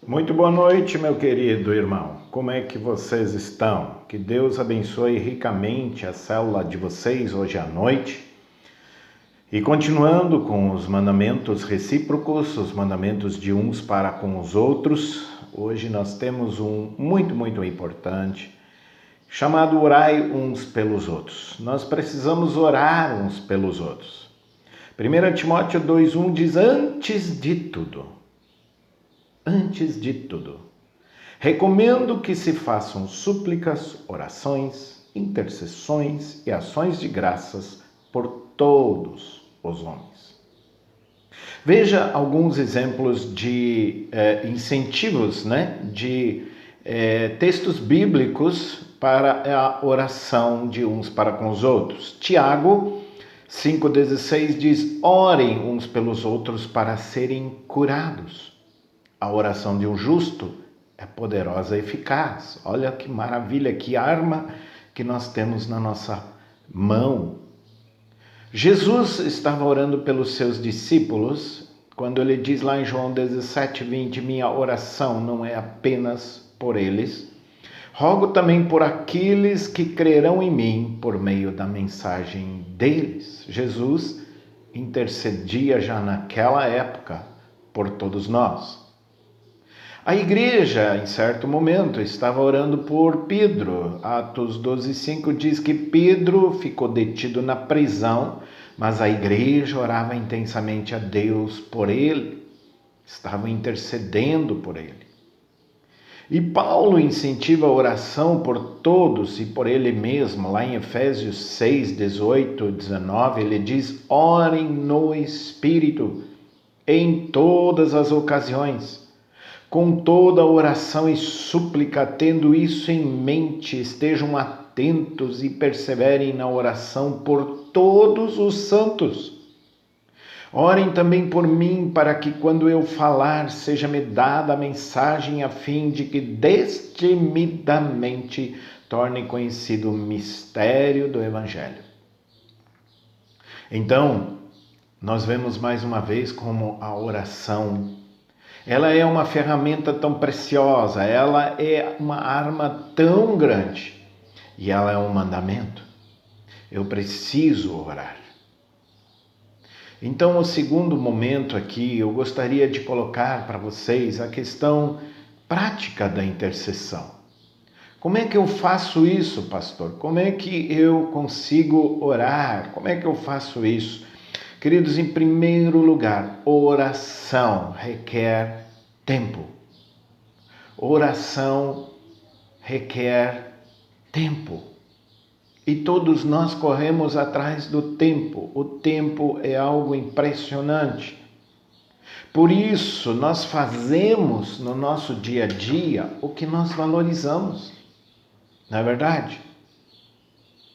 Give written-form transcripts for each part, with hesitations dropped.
Muito boa noite, meu querido irmão. Como é que vocês estão? Que Deus abençoe ricamente a célula de vocês hoje à noite. E continuando com os mandamentos recíprocos, os mandamentos de uns para com os outros, hoje nós temos um muito importante, chamado orai uns pelos outros. Nós precisamos orar uns pelos outros. 1 Timóteo 2,1 diz, antes de tudo, recomendo que se façam súplicas, orações, intercessões e ações de graças por todos os homens. Veja alguns exemplos de incentivos, de textos bíblicos para a oração de uns para com os outros. Tiago 5,16 diz, orem uns pelos outros para serem curados. A oração de um justo é poderosa e eficaz. Olha que maravilha, que arma que nós temos na nossa mão. Jesus estava orando pelos seus discípulos, quando ele diz lá em João 17:20, minha oração não é apenas por eles, rogo também por aqueles que crerão em mim por meio da mensagem deles. Jesus intercedia já naquela época por todos nós. A igreja, em certo momento, estava orando por Pedro. Atos 12:5 diz que Pedro ficou detido na prisão, mas a igreja orava intensamente a Deus por ele. Estavam intercedendo por ele. E Paulo incentiva a oração por todos e por ele mesmo. Lá em Efésios 6:18-19, ele diz, orem no Espírito em todas as ocasiões, com toda oração e súplica, tendo isso em mente, estejam atentos e perseverem na oração por todos os santos. Orem também por mim, para que quando eu falar, seja-me dada a mensagem a fim de que destemidamente torne conhecido o mistério do Evangelho. Então, nós vemos mais uma vez como a oração, ela é uma ferramenta tão preciosa, ela é uma arma tão grande e ela é um mandamento. Eu preciso orar. Então, o segundo momento aqui, eu gostaria de colocar para vocês a questão prática da intercessão. Como é que eu faço isso, pastor? Como é que eu consigo orar? Como é que eu faço isso? Queridos, em primeiro lugar, oração requer tempo. Oração requer tempo. E todos nós corremos atrás do tempo. O tempo é algo impressionante. Por isso, nós fazemos no nosso dia a dia o que nós valorizamos. Não é verdade?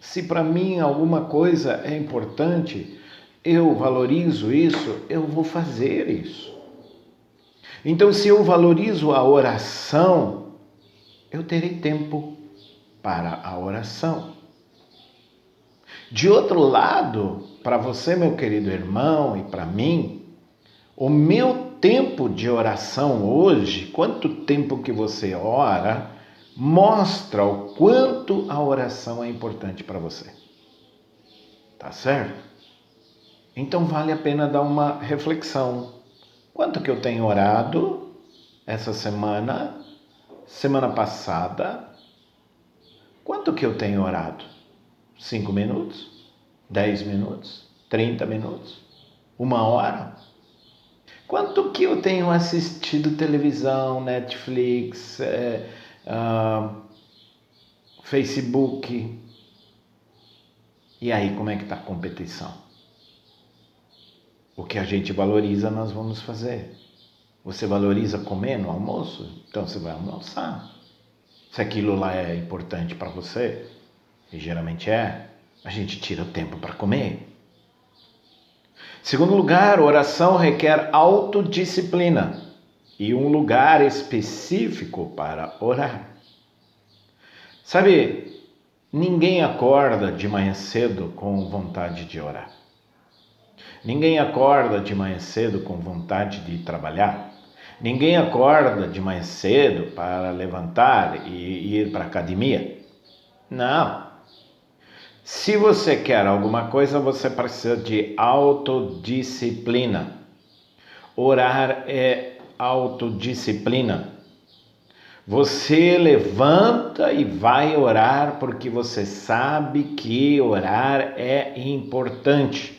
Se para mim alguma coisa é importante, eu valorizo isso, eu vou fazer isso. Então, se eu valorizo a oração, eu terei tempo para a oração. De outro lado, para você, meu querido irmão, e para mim, o meu tempo de oração hoje, quanto tempo que você ora, mostra o quanto a oração é importante para você. Tá certo? Então vale a pena dar uma reflexão. Quanto que eu tenho orado essa semana, semana passada? Quanto que eu tenho orado? 5 minutos? 10 minutos? 30 minutos? 1 hora? Quanto que eu tenho assistido televisão, Netflix, Facebook? E aí, como é que está a competição? O que a gente valoriza, nós vamos fazer. Você valoriza comer no almoço? Então você vai almoçar. Se aquilo lá é importante para você, e geralmente é, a gente tira o tempo para comer. Segundo lugar, oração requer autodisciplina e um lugar específico para orar. Sabe, ninguém acorda de manhã cedo com vontade de orar. Ninguém acorda de manhã cedo com vontade de trabalhar. Ninguém acorda de manhã cedo para levantar e ir para a academia. Não. Se você quer alguma coisa, você precisa de autodisciplina. Orar é autodisciplina. Você levanta e vai orar porque você sabe que orar é importante.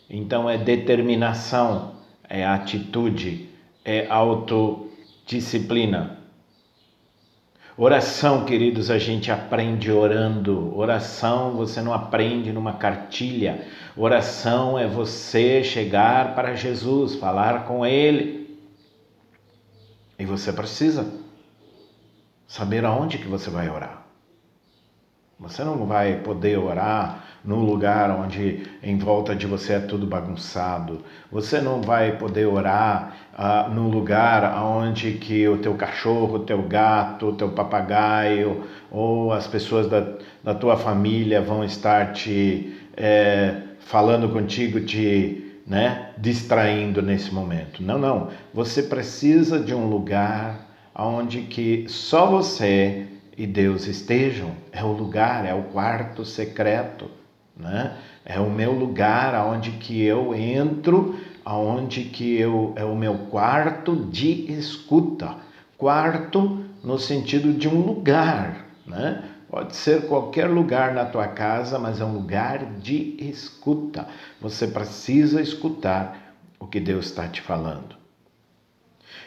Então é determinação, é atitude, é autodisciplina. Oração, queridos, a gente aprende orando. Oração você não aprende numa cartilha. Oração é você chegar para Jesus, falar com Ele. E você precisa saber aonde que você vai orar. Você não vai poder orar num lugar onde em volta de você é tudo bagunçado. Você não vai poder orar num lugar onde que o teu cachorro, o teu gato, o teu papagaio ou as pessoas da tua família vão estar te falando contigo, distraindo nesse momento. Não. Você precisa de um lugar onde que só você e Deus estejam. É o lugar, é o quarto secreto, né? É o meu lugar aonde que eu entro, aonde que é o meu quarto de escuta. Quarto no sentido de um lugar, né? Pode ser qualquer lugar na tua casa, mas é um lugar de escuta. Você precisa escutar o que Deus está te falando.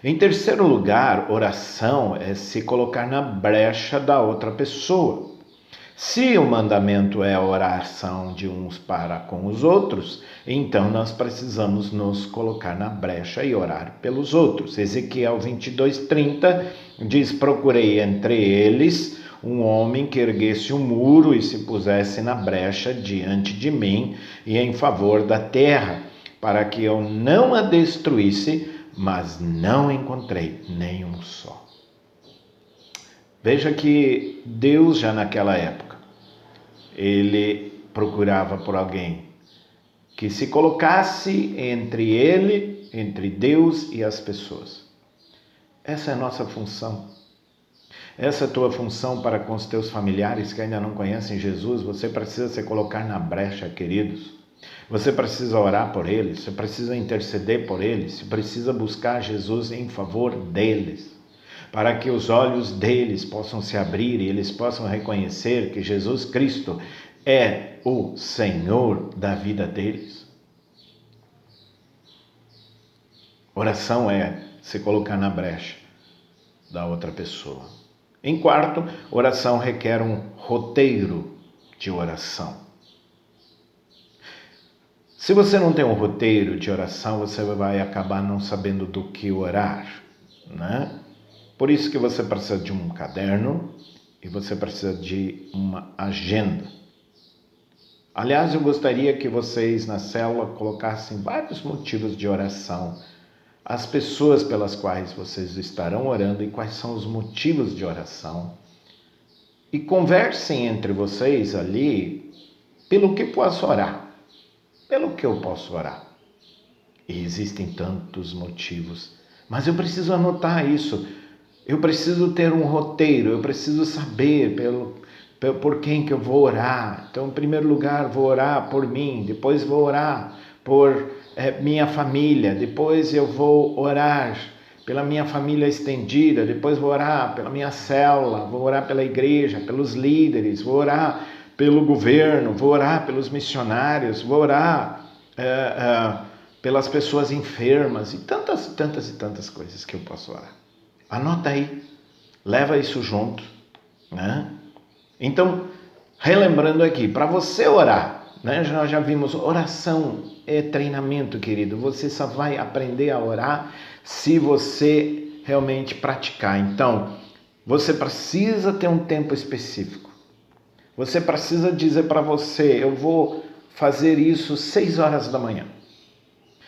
Em terceiro lugar, oração é se colocar na brecha da outra pessoa. Se o mandamento é a oração de uns para com os outros, então nós precisamos nos colocar na brecha e orar pelos outros. Ezequiel 22:30 diz: procurei entre eles um homem que erguesse um muro e se pusesse na brecha diante de mim e em favor da terra, para que eu não a destruísse, mas não encontrei nenhum só. Veja que Deus já naquela época, ele procurava por alguém que se colocasse entre ele, entre Deus e as pessoas. Essa é a nossa função. Essa é a tua função para com os teus familiares que ainda não conhecem Jesus. Você precisa se colocar na brecha, queridos. Você precisa orar por eles, você precisa interceder por eles, você precisa buscar Jesus em favor deles, para que os olhos deles possam se abrir e eles possam reconhecer que Jesus Cristo é o Senhor da vida deles. Oração é se colocar na brecha da outra pessoa. Em quarto, oração requer um roteiro de oração. Se você não tem um roteiro de oração, você vai acabar não sabendo do que orar, né? Por isso que você precisa de um caderno e você precisa de uma agenda. Aliás, eu gostaria que vocês na célula colocassem vários motivos de oração, as pessoas pelas quais vocês estarão orando e quais são os motivos de oração. E conversem entre vocês ali pelo que posso orar. Pelo que eu posso orar? E existem tantos motivos, mas eu preciso anotar isso, eu preciso ter um roteiro, eu preciso saber por quem que eu vou orar. Então, em primeiro lugar, vou orar por mim, depois vou orar por minha família, depois eu vou orar pela minha família estendida, depois vou orar pela minha célula, vou orar pela igreja, pelos líderes, vou orar pelo governo, vou orar pelos missionários, vou orar pelas pessoas enfermas e tantas coisas que eu posso orar. Anota aí, leva isso junto, né? Então, relembrando aqui, para você orar, né? Nós já vimos, oração é treinamento, querido. Você só vai aprender a orar se você realmente praticar. Então, você precisa ter um tempo específico. Você precisa dizer para você, eu vou fazer isso 6 horas da manhã.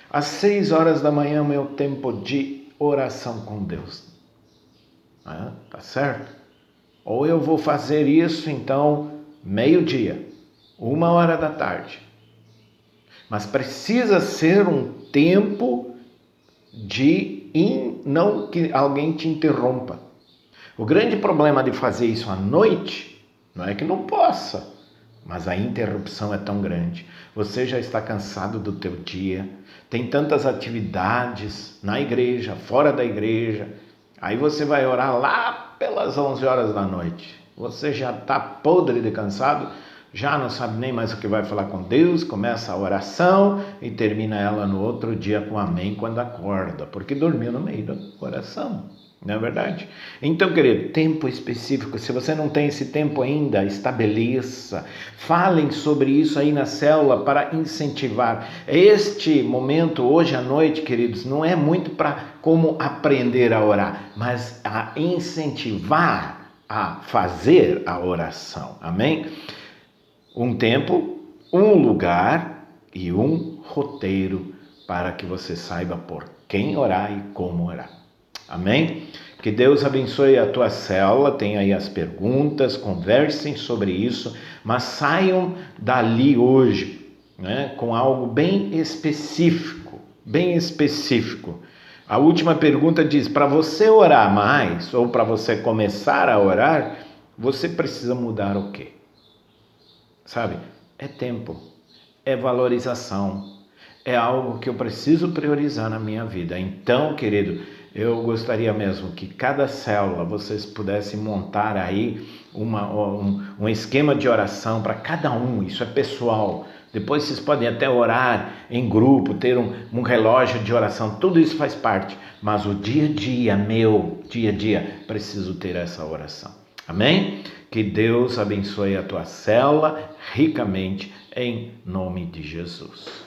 Às 6 horas da manhã é o meu tempo de oração com Deus. Tá certo? Ou eu vou fazer isso, então, meio-dia, 1h da tarde. Mas precisa ser um tempo de não que alguém te interrompa. O grande problema de fazer isso à noite não é que não possa, mas a interrupção é tão grande. Você já está cansado do teu dia, tem tantas atividades na igreja, fora da igreja. Aí você vai orar lá pelas 11 horas da noite. Você já está podre de cansado, já não sabe nem mais o que vai falar com Deus, começa a oração e termina ela no outro dia com amém quando acorda, porque dormiu no meio da oração, não é verdade? Então, querido, tempo específico, se você não tem esse tempo ainda, estabeleça, falem sobre isso aí na célula para incentivar. Este momento, hoje à noite, queridos, não é muito para como aprender a orar, mas a incentivar a fazer a oração, amém? Um tempo, um lugar e um roteiro para que você saiba por quem orar e como orar. Amém? Que Deus abençoe a tua célula, tem aí as perguntas, conversem sobre isso, mas saiam dali hoje, né, com algo bem específico, bem específico. A última pergunta diz, para você orar mais ou para você começar a orar, você precisa mudar o quê? Sabe, é tempo, é valorização, é algo que eu preciso priorizar na minha vida. Então, querido, eu gostaria mesmo que cada célula vocês pudessem montar aí um esquema de oração para cada um, isso é pessoal. Depois vocês podem até orar em grupo, ter um relógio de oração, tudo isso faz parte. Mas o dia a dia, meu dia a dia, preciso ter essa oração. Amém? Que Deus abençoe a tua célula ricamente, em nome de Jesus.